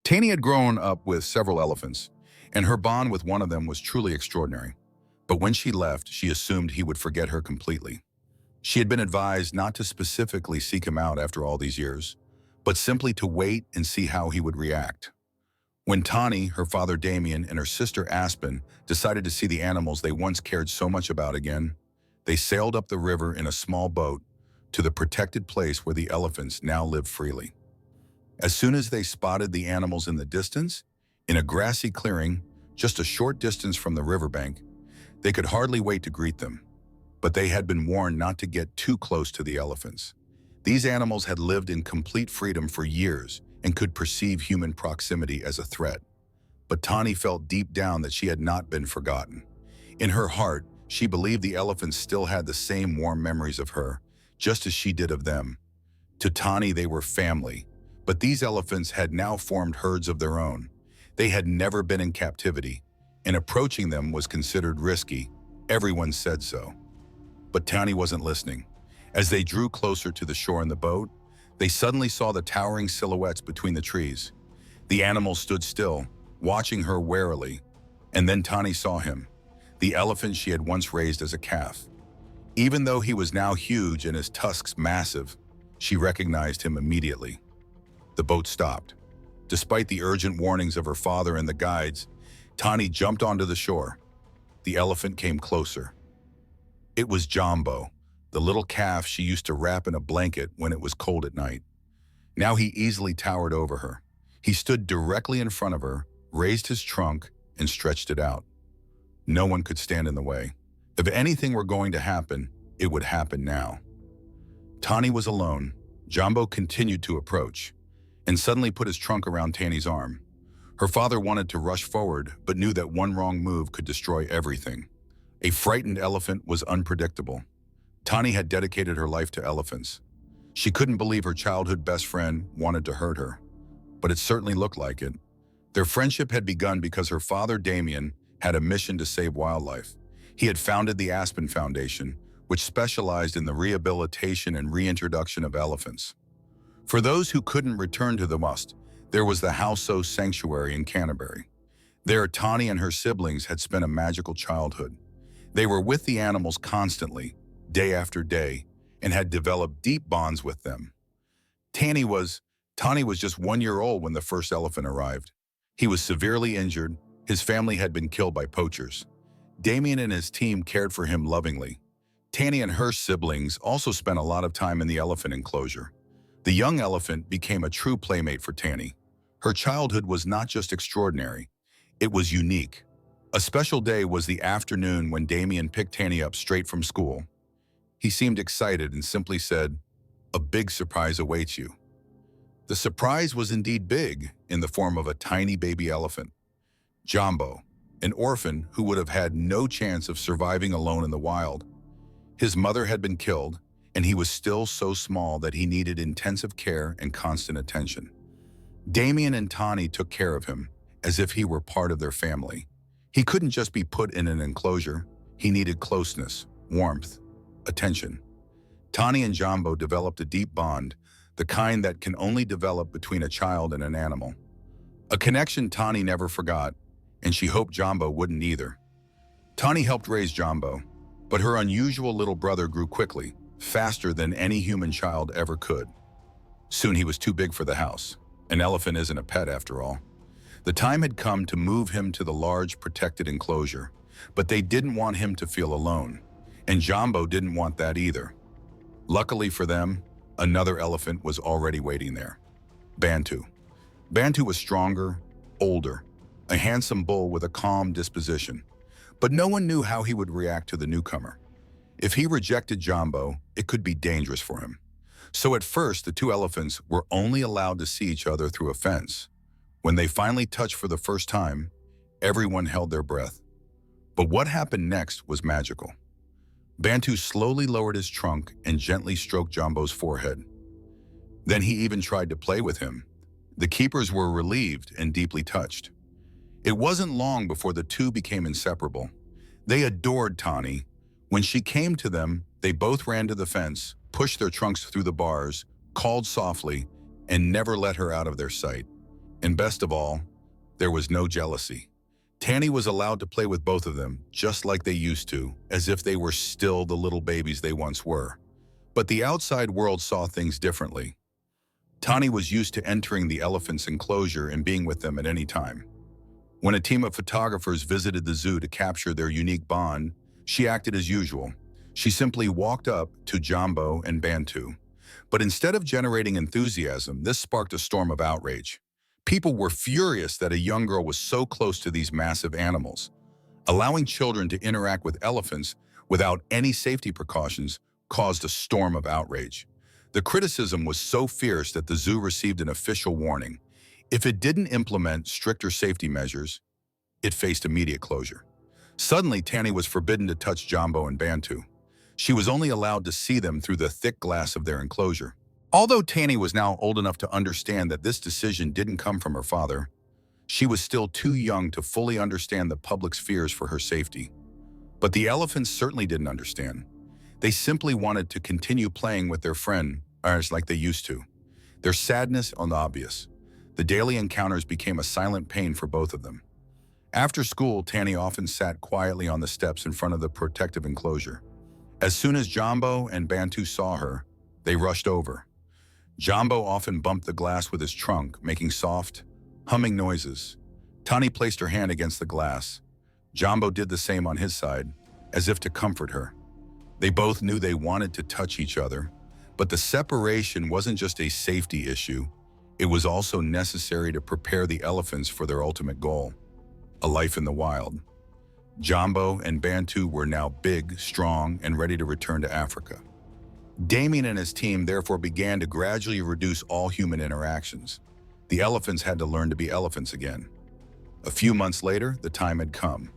Taney had grown up with several elephants, and her bond with one of them was truly extraordinary. But when she left, she assumed he would forget her completely. She had been advised not to specifically seek him out after all these years, but simply to wait and see how he would react. When Tani, her father Damien, and her sister Aspen decided to see the animals they once cared so much about again, they sailed up the river in a small boat to the protected place where the elephants now lived freely. As soon as they spotted the animals in the distance, in a grassy clearing just a short distance from the riverbank, they could hardly wait to greet them. But they had been warned not to get too close to the elephants. These animals had lived in complete freedom for years and could perceive human proximity as a threat. But Tani felt deep down that she had not been forgotten. In her heart, she believed the elephants still had the same warm memories of her, just as she did of them. To Tani, they were family, but these elephants had now formed herds of their own. They had never been in captivity, and approaching them was considered risky. Everyone said so. But Tani wasn't listening. As they drew closer to the shore in the boat, they suddenly saw the towering silhouettes between the trees. The animals stood still, watching her warily, and then Tani saw him, the elephant she had once raised as a calf. Even though he was now huge and his tusks massive, she recognized him immediately. The boat stopped. Despite the urgent warnings of her father and the guides, Tani jumped onto the shore. The elephant came closer. It was Jumbo, the little calf she used to wrap in a blanket when it was cold at night. Now he easily towered over her. He stood directly in front of her, raised his trunk, and stretched it out. No one could stand in the way. If anything were going to happen, it would happen now. Tani was alone. Jumbo continued to approach, and suddenly put his trunk around Tani's arm. Her father wanted to rush forward, but knew that one wrong move could destroy everything. A frightened elephant was unpredictable. Tani had dedicated her life to elephants. She couldn't believe her childhood best friend wanted to hurt her, but it certainly looked like it. Their friendship had begun because her father, Damien, had a mission to save wildlife. He had founded the Aspen Foundation, which specialized in the rehabilitation and reintroduction of elephants. For those who couldn't return to the must, there was the Houso Sanctuary in Canterbury. There, Tani and her siblings had spent a magical childhood. They were with the animals constantly, day after day, and had developed deep bonds with them. Tani was just 1 year old when the first elephant arrived. He was severely injured. His family had been killed by poachers. Damien and his team cared for him lovingly. Tani and her siblings also spent a lot of time in the elephant enclosure. The young elephant became a true playmate for Tani. Her childhood was not just extraordinary, it was unique. A special day was the afternoon when Damien picked Tani up straight from school. He seemed excited and simply said, "A big surprise awaits you." The surprise was indeed big, in the form of a tiny baby elephant. Jumbo, an orphan who would have had no chance of surviving alone in the wild. His mother had been killed, and he was still so small that he needed intensive care and constant attention. Damien and Tani took care of him, as if he were part of their family. He couldn't just be put in an enclosure. He needed closeness, warmth, attention. Tani and Jumbo developed a deep bond, the kind that can only develop between a child and an animal. A connection Tani never forgot, and she hoped Jumbo wouldn't either. Tani helped raise Jumbo, but her unusual little brother grew quickly, faster than any human child ever could. Soon he was too big for the house. An elephant isn't a pet after all. The time had come to move him to the large protected enclosure, but they didn't want him to feel alone, and Jumbo didn't want that either. Luckily for them, another elephant was already waiting there. Bantu. Bantu was stronger, older, a handsome bull with a calm disposition, but no one knew how he would react to the newcomer. If he rejected Jumbo, it could be dangerous for him. So at first, the two elephants were only allowed to see each other through a fence. When they finally touched for the first time, everyone held their breath. But what happened next was magical. Bantu slowly lowered his trunk and gently stroked Jumbo's forehead. Then he even tried to play with him. The keepers were relieved and deeply touched. It wasn't long before the two became inseparable. They adored Tani. When she came to them, they both ran to the fence, pushed their trunks through the bars, called softly, and never let her out of their sight. And best of all, there was no jealousy. Tanny was allowed to play with both of them, just like they used to, as if they were still the little babies they once were. But the outside world saw things differently. Tani was used to entering the elephant's enclosure and being with them at any time. When a team of photographers visited the zoo to capture their unique bond, she acted as usual. She simply walked up to Jumbo and Bantu. But instead of generating enthusiasm, this sparked a storm of outrage. People were furious that a young girl was so close to these massive animals. Allowing children to interact with elephants without any safety precautions caused a storm of outrage. The criticism was so fierce that the zoo received an official warning. If it didn't implement stricter safety measures, it faced immediate closure. Suddenly, Tanny was forbidden to touch Jumbo and Bantu. She was only allowed to see them through the thick glass of their enclosure. Although Tanny was now old enough to understand that this decision didn't come from her father, she was still too young to fully understand the public's fears for her safety. But the elephants certainly didn't understand. They simply wanted to continue playing with their friend, like they used to. Their sadness was obvious. The daily encounters became a silent pain for both of them. After school, Tanny often sat quietly on the steps in front of the protective enclosure. As soon as Jumbo and Bantu saw her, they rushed over. Jumbo often bumped the glass with his trunk, making soft, humming noises. Tanny placed her hand against the glass. Jumbo did the same on his side, as if to comfort her. They both knew they wanted to touch each other, but the separation wasn't just a safety issue. It was also necessary to prepare the elephants for their ultimate goal, a life in the wild. Jumbo and Bantu were now big, strong, and ready to return to Africa. Damien and his team therefore began to gradually reduce all human interactions. The elephants had to learn to be elephants again. A few months later, the time had come.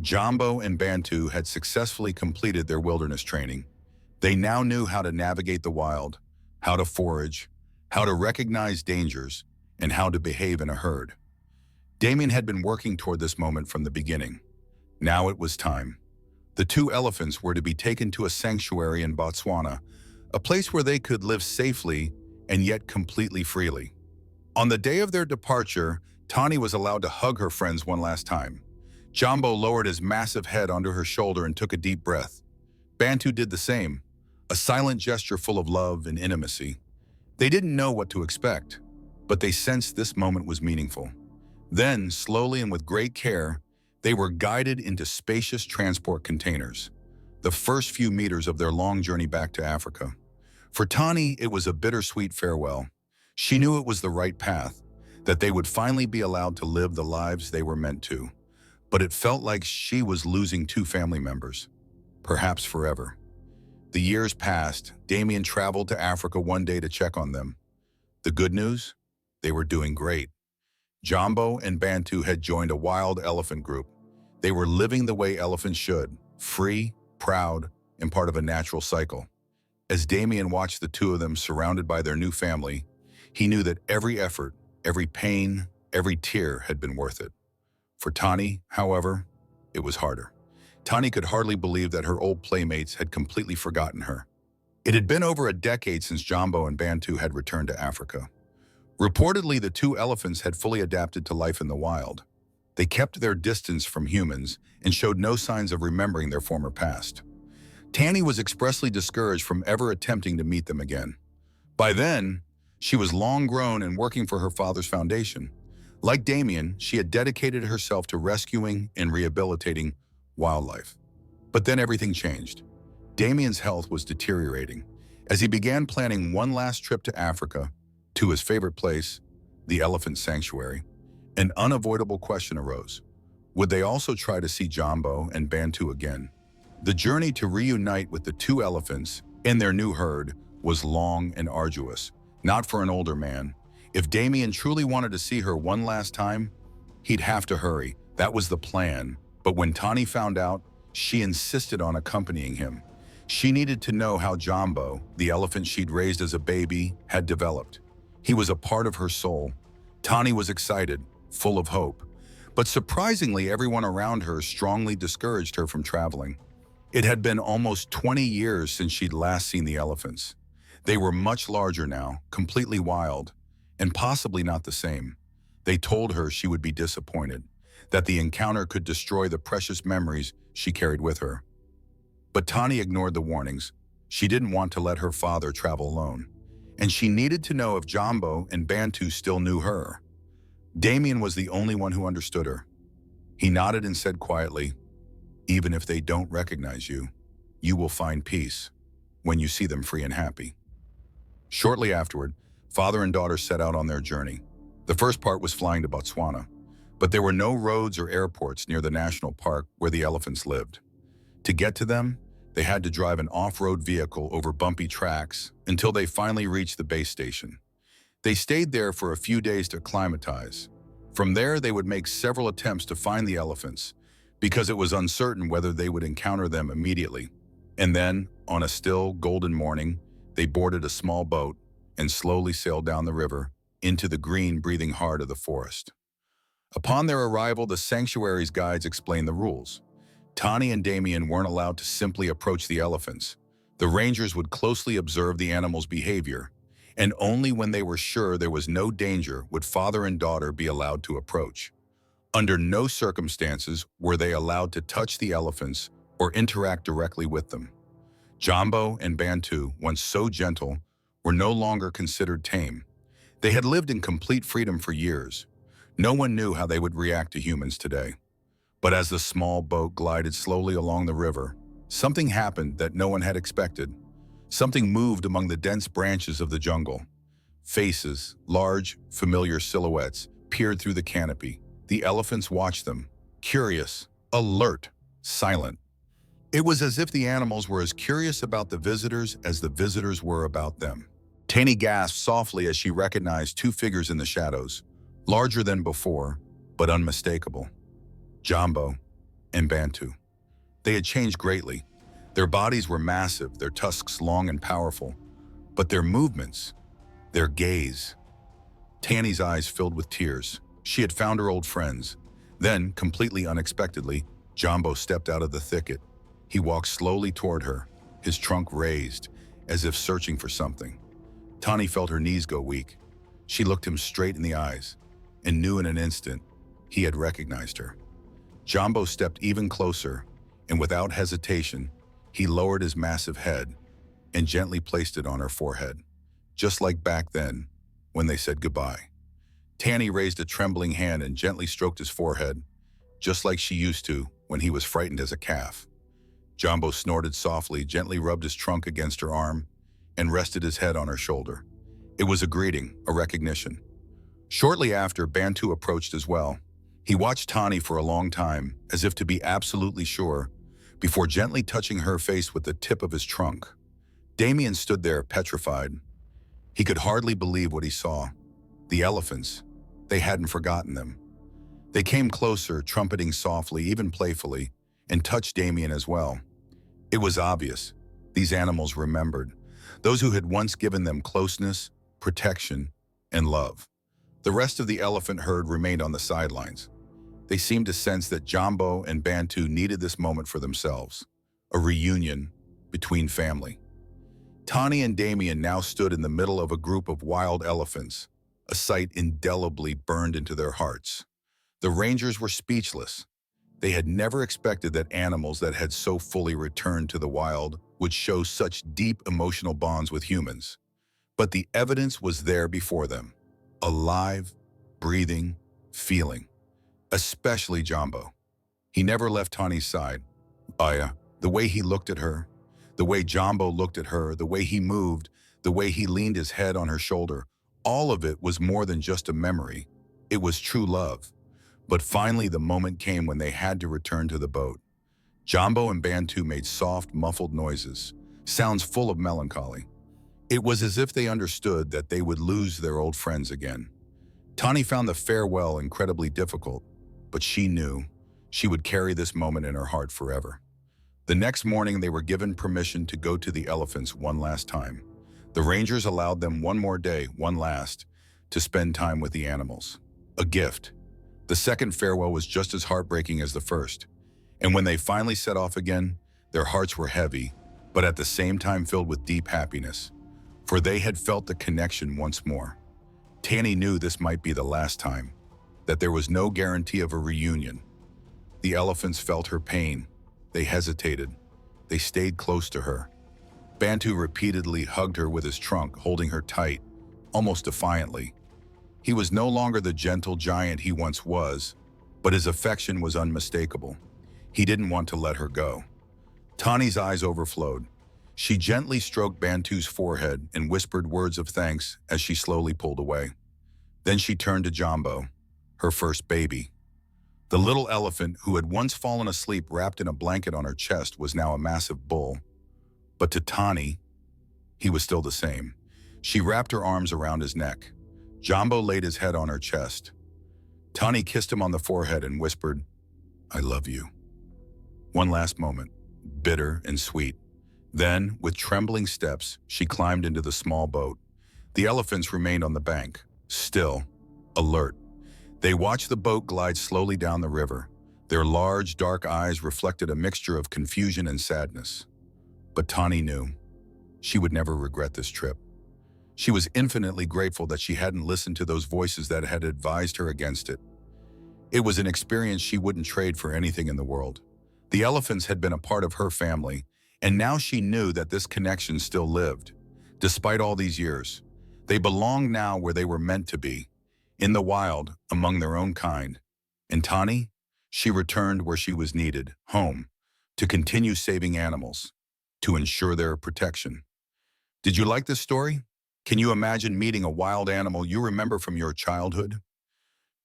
Jumbo and Bantu had successfully completed their wilderness training. They now knew how to navigate the wild, how to forage, how to recognize dangers, and how to behave in a herd. Damien had been working toward this moment from the beginning. Now it was time. The two elephants were to be taken to a sanctuary in Botswana, a place where they could live safely and yet completely freely. On the day of their departure, Tani was allowed to hug her friends one last time. Jumbo lowered his massive head onto her shoulder and took a deep breath. Bantu did the same, a silent gesture full of love and intimacy. They didn't know what to expect, but they sensed this moment was meaningful. Then, slowly and with great care, they were guided into spacious transport containers, the first few meters of their long journey back to Africa. For Tani, it was a bittersweet farewell. She knew it was the right path, that they would finally be allowed to live the lives they were meant to. But it felt like she was losing two family members, perhaps forever. The years passed. Damien traveled to Africa one day to check on them. The good news? They were doing great. Jumbo and Bantu had joined a wild elephant group. They were living the way elephants should, free, proud, and part of a natural cycle. As Damien watched the two of them surrounded by their new family, he knew that every effort, every pain, every tear had been worth it. For Tani, however, it was harder. Tani could hardly believe that her old playmates had completely forgotten her. It had been over a decade since Jumbo and Bantu had returned to Africa. Reportedly, the two elephants had fully adapted to life in the wild. They kept their distance from humans and showed no signs of remembering their former past. Tani was expressly discouraged from ever attempting to meet them again. By then, she was long grown and working for her father's foundation. Like Damien, she had dedicated herself to rescuing and rehabilitating wildlife. But then everything changed. Damien's health was deteriorating. As he began planning one last trip to Africa, to his favorite place, the elephant sanctuary, an unavoidable question arose. Would they also try to see Jumbo and Bantu again? The journey to reunite with the two elephants in their new herd was long and arduous, not for an older man. If Damien truly wanted to see her one last time, he'd have to hurry. That was the plan. But when Tani found out, she insisted on accompanying him. She needed to know how Jumbo, the elephant she'd raised as a baby, had developed. He was a part of her soul. Tani was excited, full of hope. But surprisingly, everyone around her strongly discouraged her from traveling. It had been almost 20 years since she'd last seen the elephants. They were much larger now, completely wild, and possibly not the same. They told her she would be disappointed, that the encounter could destroy the precious memories she carried with her. But Tani ignored the warnings. She didn't want to let her father travel alone, and she needed to know if Jumbo and Bantu still knew her. Damien was the only one who understood her. He nodded and said quietly, "Even if they don't recognize you, you will find peace when you see them free and happy." Shortly afterward, father and daughter set out on their journey. The first part was flying to Botswana, but there were no roads or airports near the national park where the elephants lived. To get to them, they had to drive an off-road vehicle over bumpy tracks until they finally reached the base station. They stayed there for a few days to acclimatize. From there, they would make several attempts to find the elephants because it was uncertain whether they would encounter them immediately. And then, on a still, golden morning, they boarded a small boat and slowly sailed down the river into the green, breathing heart of the forest. Upon their arrival, the sanctuary's guides explained the rules. Tani and Damien weren't allowed to simply approach the elephants. The rangers would closely observe the animals' behavior, and only when they were sure there was no danger would father and daughter be allowed to approach. Under no circumstances were they allowed to touch the elephants or interact directly with them. Jumbo and Bantu, once so gentle, were no longer considered tame. They had lived in complete freedom for years. No one knew how they would react to humans today. But as the small boat glided slowly along the river, something happened that no one had expected. Something moved among the dense branches of the jungle. Faces, large, familiar silhouettes, peered through the canopy. The elephants watched them, curious, alert, silent. It was as if the animals were as curious about the visitors as the visitors were about them. Tani gasped softly as she recognized two figures in the shadows, larger than before, but unmistakable. Jumbo and Bantu. They had changed greatly. Their bodies were massive, their tusks long and powerful, but their movements, their gaze. Tani's eyes filled with tears. She had found her old friends. Then, completely unexpectedly, Jumbo stepped out of the thicket. He walked slowly toward her, his trunk raised, as if searching for something. Tani felt her knees go weak. She looked him straight in the eyes and knew in an instant he had recognized her. Jumbo stepped even closer, and without hesitation, he lowered his massive head and gently placed it on her forehead, just like back then when they said goodbye. Tani raised a trembling hand and gently stroked his forehead, just like she used to when he was frightened as a calf. Jumbo snorted softly, gently rubbed his trunk against her arm, and rested his head on her shoulder. It was a greeting, a recognition. Shortly after, Bantu approached as well. He watched Tani for a long time, as if to be absolutely sure, before gently touching her face with the tip of his trunk. Damien stood there, petrified. He could hardly believe what he saw. The elephants. They hadn't forgotten them. They came closer, trumpeting softly, even playfully, and touched Damien as well. It was obvious. These animals remembered. Those who had once given them closeness, protection, and love. The rest of the elephant herd remained on the sidelines. They seemed to sense that Jumbo and Bantu needed this moment for themselves, a reunion between family. Tani and Damien now stood in the middle of a group of wild elephants, a sight indelibly burned into their hearts. The rangers were speechless. They had never expected that animals that had so fully returned to the wild would show such deep emotional bonds with humans. But the evidence was there before them. Alive, breathing, feeling. Especially Jumbo. He never left Tani's side. Aya, the way he looked at her, the way Jumbo looked at her, the way he moved, the way he leaned his head on her shoulder, all of it was more than just a memory. It was true love. But finally the moment came when they had to return to the boat. Jumbo and Bantu made soft, muffled noises, sounds full of melancholy. It was as if they understood that they would lose their old friends again. Tani found the farewell incredibly difficult, but she knew she would carry this moment in her heart forever. The next morning, they were given permission to go to the elephants one last time. The rangers allowed them one more day, one last, to spend time with the animals. A gift. The second farewell was just as heartbreaking as the first. And when they finally set off again, their hearts were heavy, but at the same time filled with deep happiness. For they had felt the connection once more. Tani knew this might be the last time, that there was no guarantee of a reunion. The elephants felt her pain. They hesitated. They stayed close to her. Bantu repeatedly hugged her with his trunk, holding her tight, almost defiantly. He was no longer the gentle giant he once was, but his affection was unmistakable. He didn't want to let her go. Tani's eyes overflowed. She gently stroked Bantu's forehead and whispered words of thanks as she slowly pulled away. Then she turned to Jambo, her first baby. The little elephant, who had once fallen asleep wrapped in a blanket on her chest, was now a massive bull. But to Tani, he was still the same. She wrapped her arms around his neck. Jambo laid his head on her chest. Tani kissed him on the forehead and whispered, "I love you." One last moment, bitter and sweet. Then, with trembling steps, she climbed into the small boat. The elephants remained on the bank, still, alert. They watched the boat glide slowly down the river. Their large, dark eyes reflected a mixture of confusion and sadness. But Tani knew she would never regret this trip. She was infinitely grateful that she hadn't listened to those voices that had advised her against it. It was an experience she wouldn't trade for anything in the world. The elephants had been a part of her family, and now she knew that this connection still lived. Despite all these years, they belonged now where they were meant to be, in the wild, among their own kind. And Tani? She returned where she was needed, home, to continue saving animals, to ensure their protection. Did you like this story? Can you imagine meeting a wild animal you remember from your childhood?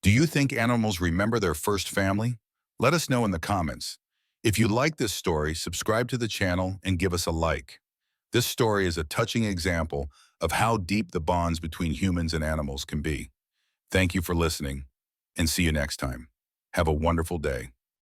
Do you think animals remember their first family? Let us know in the comments. If you like this story, subscribe to the channel and give us a like. This story is a touching example of how deep the bonds between humans and animals can be. Thank you for listening, and see you next time. Have a wonderful day.